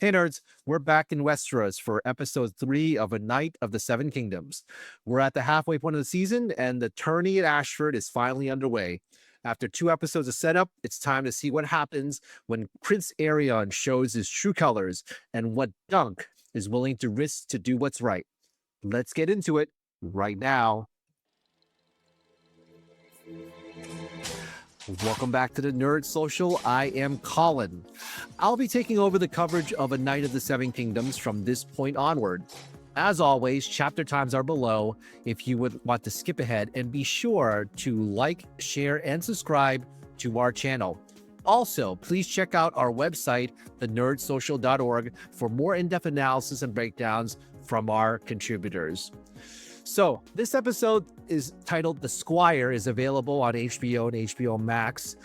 Hey nerds, we're back in Westeros for episode 3 of A Knight of the Seven Kingdoms. We're at the halfway point of the season, and the tourney at Ashford is finally underway. After 2 episodes of setup, it's time to see what happens when Prince Aerion shows his true colors and what Dunk is willing to risk to do what's right. Let's get into it right now. Welcome back to the Nerd Social. I am Colin. I'll be taking over the coverage of A Knight of the Seven Kingdoms from this point onward. As always, chapter times are below if you would want to skip ahead, and be sure to like, share, and subscribe to our channel. Also, please check out our website, thenerdsocial.org, for more in-depth analysis and breakdowns from our contributors. So this episode is titled The Squire, is available on HBO and HBO Max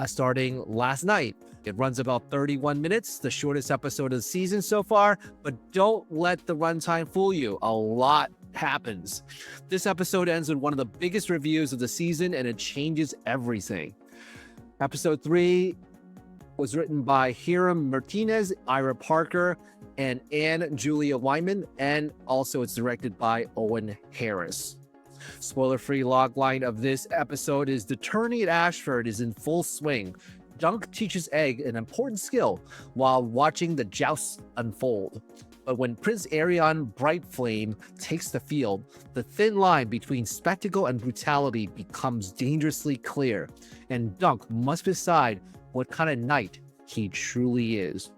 starting last night. It runs about 31 minutes, the shortest episode of the season so far, but don't let the runtime fool you. A lot happens. This episode ends with one of the biggest reviews of the season, and it changes everything. Episode 3 was written by Hiram Martinez, Ira Parker, and Anne Julia Wyman, and also it's directed by Owen Harris. Spoiler-free logline of this episode is the tourney at Ashford is in full swing. Dunk teaches Egg an important skill while watching the jousts unfold. But when Prince Aerion Brightflame takes the field, the thin line between spectacle and brutality becomes dangerously clear, and Dunk must decide what kind of knight he truly is.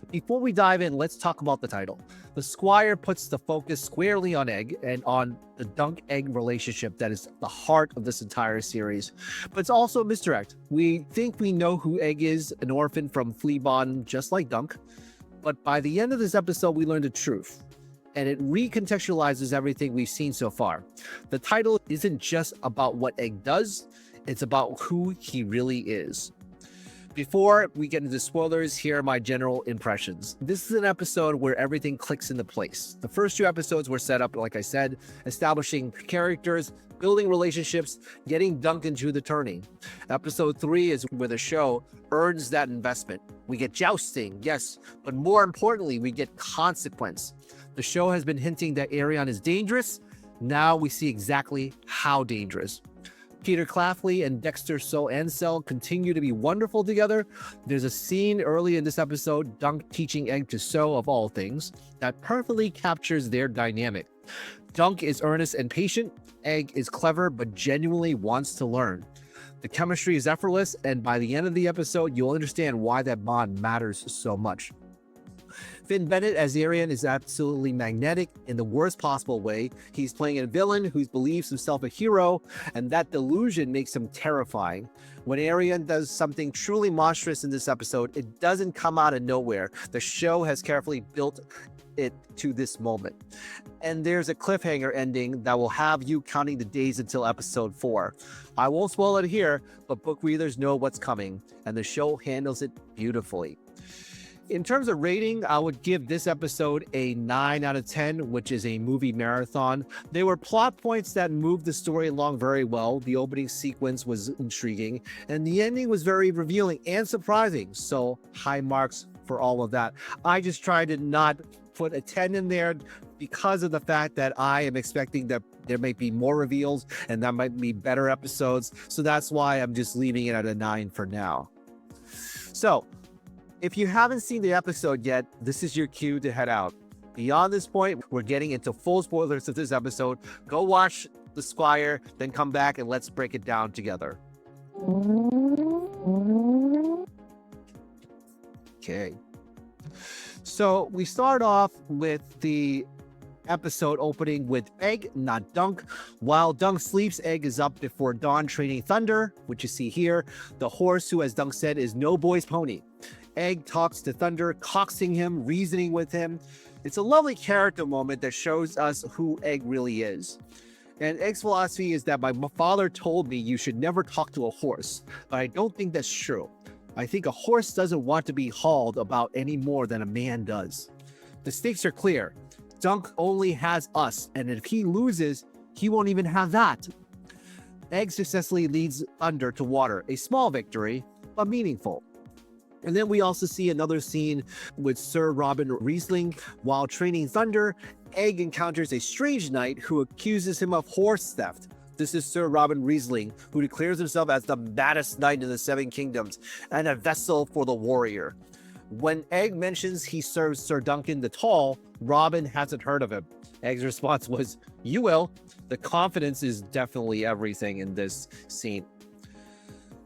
Before we dive in, let's talk about the title. The Squire puts the focus squarely on Egg and on the Dunk-Egg relationship that is the heart of this entire series. But it's also a misdirect. We think we know who Egg is, an orphan from Fleabond, just like Dunk. But by the end of this episode, we learn the truth, and it recontextualizes everything we've seen so far. The title isn't just about what Egg does, it's about who he really is. Before we get into spoilers, here are my general impressions. This is an episode where everything clicks into place. The first 2 episodes were set up, like I said, establishing characters, building relationships, getting Dunk into the tourney. Episode 3 is where the show earns that investment. We get jousting, yes, but more importantly, we get consequence. The show has been hinting that Aerion is dangerous. Now we see exactly how dangerous. Peter Clafley and Dexter So Ansel continue to be wonderful together. There's a scene early in this episode, Dunk teaching Egg to sew, of all things, that perfectly captures their dynamic. Dunk is earnest and patient. Egg is clever but genuinely wants to learn. The chemistry is effortless, and by the end of the episode, you'll understand why that bond matters so much. Finn Bennett as Aerion is absolutely magnetic in the worst possible way. He's playing a villain who believes himself a hero, and that delusion makes him terrifying. When Aerion does something truly monstrous in this episode, it doesn't come out of nowhere. The show has carefully built it to this moment. And there's a cliffhanger ending that will have you counting the days until episode 4. I won't spoil it here, but book readers know what's coming, and the show handles it beautifully. In terms of rating, I would give this episode a 9 out of 10, which is a movie marathon. There were plot points that moved the story along very well. The opening sequence was intriguing, and the ending was very revealing and surprising. So high marks for all of that. I just tried to not put a 10 in there because of the fact that I am expecting that there might be more reveals and that might be better episodes. So that's why I'm just leaving it at a 9 for now. So, if you haven't seen the episode yet, this is your cue to head out. Beyond this point, we're getting into full spoilers of this episode. Go watch The Squire, then come back and let's break it down together. Okay. So we start off with the episode opening with Egg, not Dunk. While Dunk sleeps, Egg is up before dawn training Thunder, which you see here. The horse who, as Dunk said, is no boy's pony. Egg talks to Thunder, coaxing him, reasoning with him. It's a lovely character moment that shows us who Egg really is. And Egg's philosophy is that my father told me you should never talk to a horse, but I don't think that's true. I think a horse doesn't want to be hauled about any more than a man does. The stakes are clear. Dunk only has us, and if he loses, he won't even have that. Egg successfully leads Thunder to water, a small victory, but meaningful. And then we also see another scene with Sir Robin Riesling. While training Thunder, Egg encounters a strange knight who accuses him of horse theft. This is Sir Robin Riesling, who declares himself as the maddest knight in the Seven Kingdoms and a vessel for the warrior. When Egg mentions he serves Sir Duncan the Tall, Robin hasn't heard of him. Egg's response was, "You will." The confidence is definitely everything in this scene.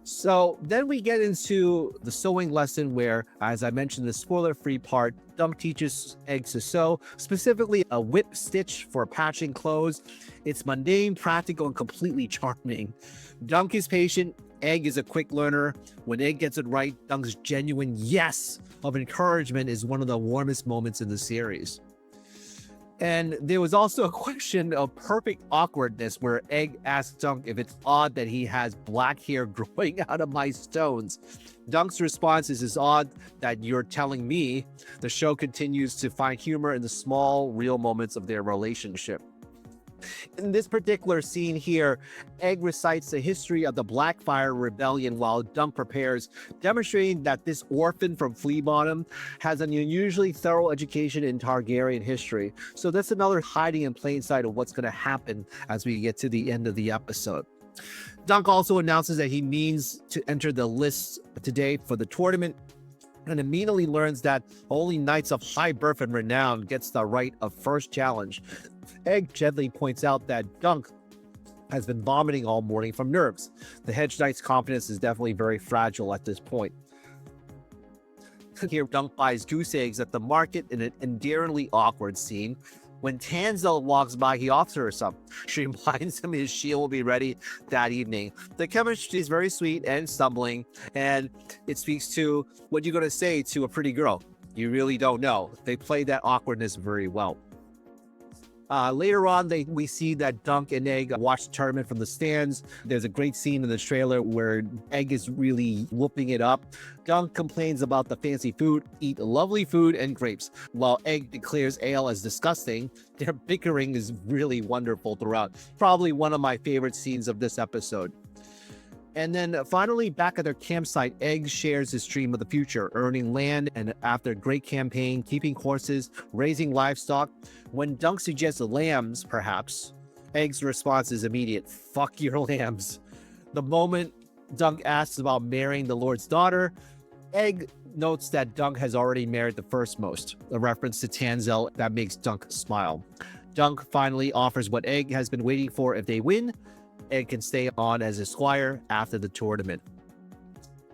So then we get into the sewing lesson where, as I mentioned, the spoiler-free part, Dunk teaches Egg to sew, specifically a whip stitch for patching clothes. It's mundane, practical, and completely charming. Dunk is patient. Egg is a quick learner. When Egg gets it right, Dunk's genuine yes of encouragement is one of the warmest moments in the series. And there was also a question of perfect awkwardness where Egg asked Dunk if it's odd that he has black hair growing out of my stones. Dunk's response is, "It's odd that you're telling me." The show continues to find humor in the small, real moments of their relationship. In this particular scene here, Egg recites the history of the Blackfire Rebellion while Dunk prepares, demonstrating that this orphan from Flea Bottom has an unusually thorough education in Targaryen history. So that's another hiding in plain sight of what's going to happen as we get to the end of the episode. Dunk also announces that he means to enter the lists today for the tournament, and immediately learns that only knights of high birth and renown gets the right of first challenge. Egg gently points out that Dunk has been vomiting all morning from nerves. The hedge knight's confidence is definitely very fragile at this point. Here, Dunk buys goose eggs at the market in an endearingly awkward scene. When Tansel walks by, he offers her some. She reminds him his shield will be ready that evening. The chemistry is very sweet and stumbling, and it speaks to what you're going to say to a pretty girl. You really don't know. They play that awkwardness very well. Later on, we see that Dunk and Egg watch the tournament from the stands. There's a great scene in the trailer where Egg is really whooping it up. Dunk complains about the fancy food, eat lovely food and grapes, while Egg declares ale as disgusting. Their bickering is really wonderful throughout. Probably one of my favorite scenes of this episode. And then finally, back at their campsite, Egg shares his dream of the future, earning land, and after a great campaign, keeping horses, raising livestock. When Dunk suggests lambs, perhaps, Egg's response is immediate: "Fuck your lambs." The moment Dunk asks about marrying the Lord's daughter, Egg notes that Dunk has already married the first most, a reference to Tansel that makes Dunk smile. Dunk finally offers what Egg has been waiting for if they win. Egg can stay on as a squire after the tournament.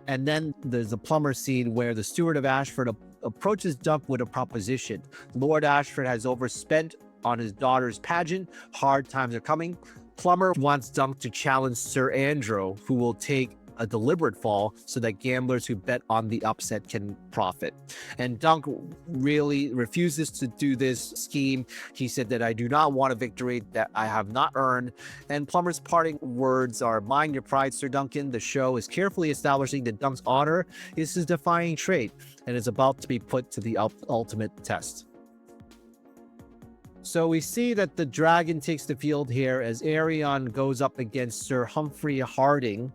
And then there's a plumber scene where the steward of Ashford approaches Dunk with a proposition. Lord Ashford has overspent on his daughter's pageant. Hard times are coming. Plumber wants Dunk to challenge Sir Andrew, who will take a deliberate fall so that gamblers who bet on the upset can profit. And Dunk really refuses to do this scheme. He said that "I do not want a victory that I have not earned." And Plummer's parting words are, "Mind your pride, Sir Duncan." The show is carefully establishing that Dunk's honor is his defining trait and is about to be put to the ultimate test. So we see that the dragon takes the field here as Aerion goes up against Sir Humphrey Harding.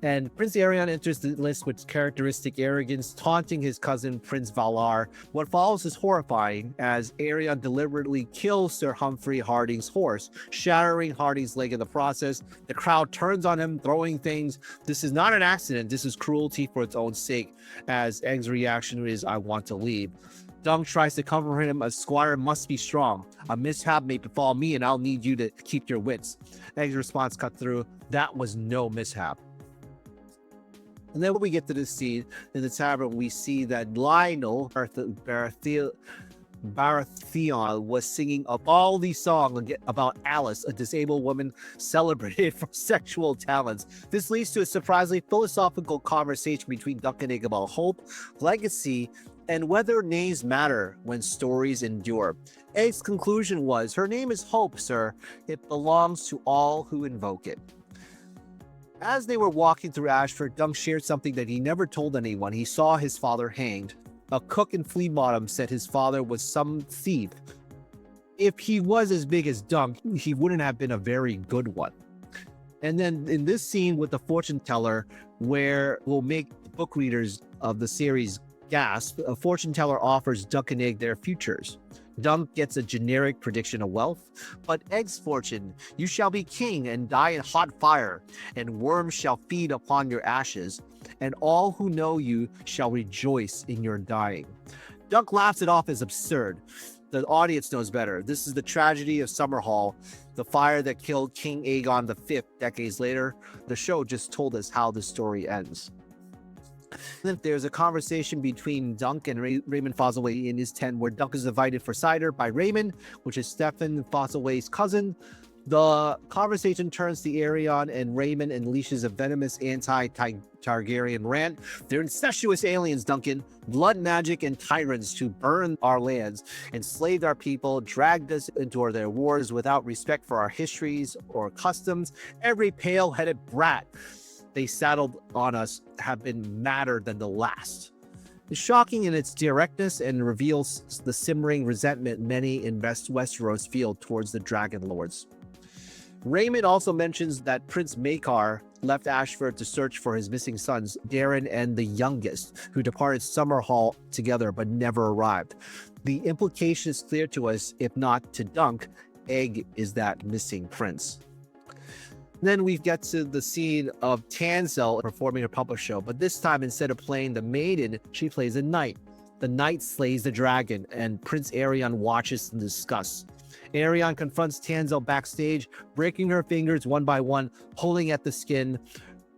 And Prince Aerion enters the list with characteristic arrogance, taunting his cousin Prince Valar. What follows is horrifying, as Aerion deliberately kills Sir Humphrey Harding's horse, shattering Harding's leg in the process. The crowd turns on him, throwing things. This is not an accident. This is cruelty for its own sake, as Egg's reaction is, "I want to leave." Dunk tries to comfort him. "A squire must be strong. A mishap may befall me, and I'll need you to keep your wits." Egg's response cut through, "That was no mishap." And then when we get to this scene in the tavern, we see that Lionel Baratheon was singing a ballady song about Alice, a disabled woman celebrated for sexual talents. This leads to a surprisingly philosophical conversation between Dunk and Egg about hope, legacy, and whether names matter when stories endure. Egg's conclusion was, "Her name is Hope, sir. It belongs to all who invoke it." As they were walking through Ashford, Dunk shared something that he never told anyone. He saw his father hanged. A cook in Flea Bottom said his father was some thief. If he was as big as Dunk, he wouldn't have been a very good one. And then in this scene with the fortune teller, where we'll make book readers of the series gasp, a fortune teller offers Dunk and Egg their futures. Dunk gets a generic prediction of wealth, but Egg's fortune: you shall be king and die in hot fire, and worms shall feed upon your ashes, and all who know you shall rejoice in your dying. Dunk laughs it off as absurd. The audience knows better. This is the tragedy of Summerhall, the fire that killed King Aegon V decades later. The show just told us how the story ends. Then there's a conversation between Dunk and Raymond Fosaway in his tent, where Dunk is invited for cider by Raymond, which is Stefan Fosaway's cousin. The conversation turns to Aerion, and Raymond unleashes a venomous anti-Targaryen rant. They're incestuous aliens, Duncan. Blood magic and tyrants who burned our lands, enslaved our people, dragged us into their wars without respect for our histories or customs. Every pale-headed brat they saddled on us have been madder than the last. It's shocking in its directness and reveals the simmering resentment many in Westeros feel towards the Dragon Lords. Raymond also mentions that Prince Maekar left Ashford to search for his missing sons, Darren and the youngest, who departed Summerhall together but never arrived. The implication is clear to us, if not to Dunk. Egg is that missing prince. Then we get to the scene of Tansel performing a puppet show, but this time instead of playing the maiden, she plays a knight. The knight slays the dragon, and Prince Aerion watches in disgust. Aerion confronts Tansel backstage, breaking her fingers one by one, pulling at the skin.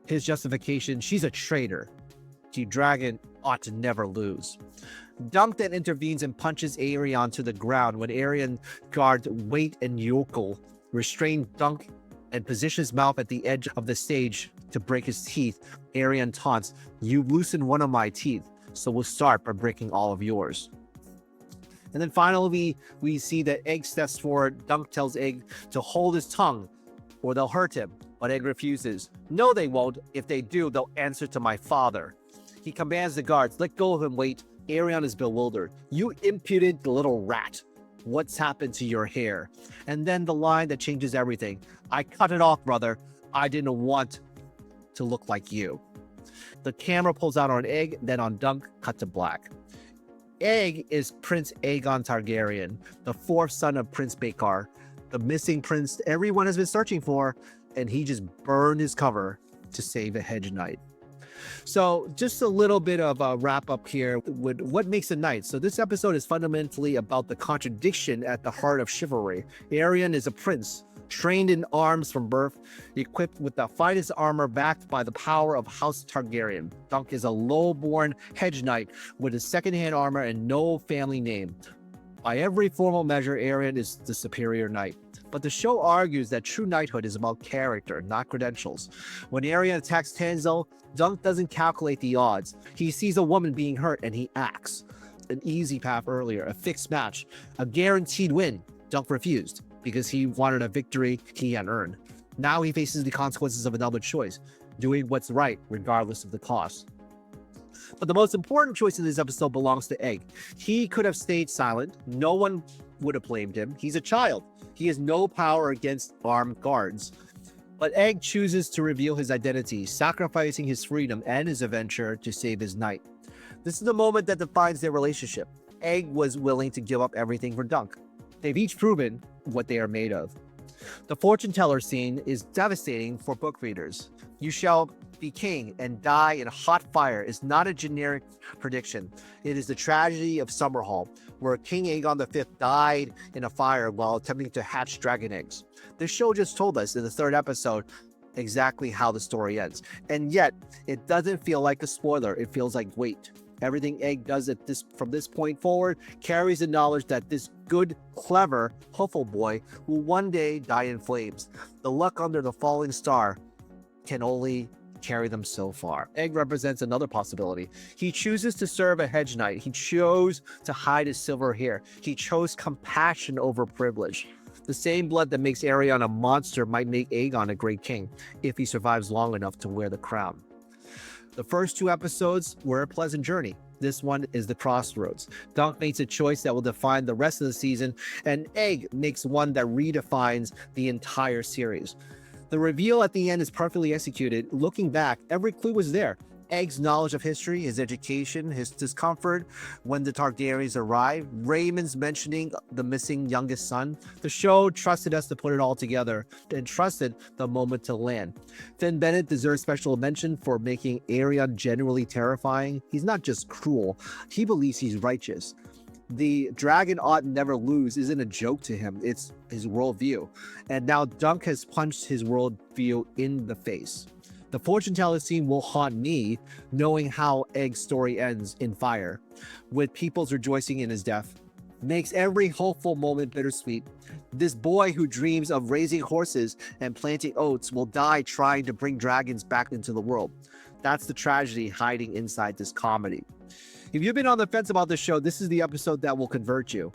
His justification: she's a traitor. The dragon ought to never lose. Dunk then intervenes and punches Aerion to the ground. When Aerion guards Wait and Yokel restrain Dunk and position his mouth at the edge of the stage to break his teeth, Aerion taunts, "You loosened one of my teeth, so we'll start by breaking all of yours." And then finally, we see that Egg steps forward. Dunk tells Egg to hold his tongue or they'll hurt him, but Egg refuses. "No, they won't. If they do, they'll answer to my father." He commands the guards, "Let go of him, Wait." Aerion is bewildered. "You impudent little rat. What's happened to your hair?" And then the line that changes everything: "I cut it off, brother. I didn't want to look like you." The camera pulls out on Egg, then on Dunk, cut to black. Egg is Prince Aegon Targaryen, the fourth son of Prince Maekar, the missing prince everyone has been searching for, and he just burned his cover to save a hedge knight. So just a little bit of a wrap up here with what makes a knight. So this episode is fundamentally about the contradiction at the heart of chivalry. Aerion is a prince, trained in arms from birth, equipped with the finest armor, backed by the power of House Targaryen. Dunk is a low-born hedge knight with a second-hand armor and no family name. By every formal measure, Aerion is the superior knight. But the show argues that true knighthood is about character, not credentials. When Aerion attacks Tansel, Dunk doesn't calculate the odds. He sees a woman being hurt and he acts. An easy path earlier, a fixed match, a guaranteed win. Dunk refused because he wanted a victory he had earned. Now he faces the consequences of another choice, doing what's right regardless of the cost. But the most important choice in this episode belongs to Egg. He could have stayed silent. No one would have blamed him. He's a child. He has no power against armed guards. But Egg chooses to reveal his identity, sacrificing his freedom and his adventure to save his knight. This is the moment that defines their relationship. Egg was willing to give up everything for Dunk. They've each proven what they are made of. The fortune teller scene is devastating for book readers. "You shall be king and die in hot fire" is not a generic prediction. It is the tragedy of Summerhall, where King Aegon V died in a fire while attempting to hatch dragon eggs. The show just told us in the third episode exactly how the story ends. And yet, it doesn't feel like a spoiler. It feels like weight. Everything Egg does from this point forward carries the knowledge that this good, clever Huffle boy will one day die in flames. The luck under the falling star can only carry them so far. Egg represents another possibility. He chooses to serve a hedge knight. He chose to hide his silver hair. He chose compassion over privilege. The same blood that makes Aerion a monster might make Aegon a great king if he survives long enough to wear the crown. The first two episodes were a pleasant journey. This one is the crossroads. Dunk makes a choice that will define the rest of the season, and Egg makes one that redefines the entire series. The reveal at the end is perfectly executed. Looking back, every clue was there. Egg's knowledge of history, his education, his discomfort when the Targaryens arrive, Raymond's mentioning the missing youngest son. The show trusted us to put it all together and trusted the moment to land. Finn Bennett deserves special mention for making Aerion genuinely terrifying. He's not just cruel, he believes he's righteous. The dragon ought never lose isn't a joke to him, it's his worldview. And now Dunk has punched his worldview in the face. The fortune teller scene will haunt me, knowing how Egg's story ends in fire, with people's rejoicing in his death. Makes every hopeful moment bittersweet. This boy who dreams of raising horses and planting oats will die trying to bring dragons back into the world. That's the tragedy hiding inside this comedy. If you've been on the fence about this show, this is the episode that will convert you.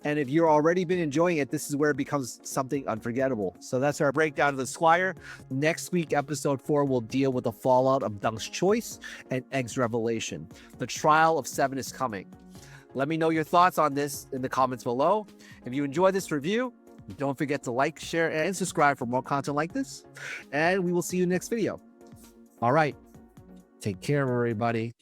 And if you've already been enjoying it, this is where it becomes something unforgettable. So that's our breakdown of the Squire. Next week, episode 4 will deal with the fallout of Dunk's choice and Egg's revelation. The trial of 7 is coming. Let me know your thoughts on this in the comments below. If you enjoyed this review, don't forget to like, share, and subscribe for more content like this. And we will see you next video. All right. Take care, everybody.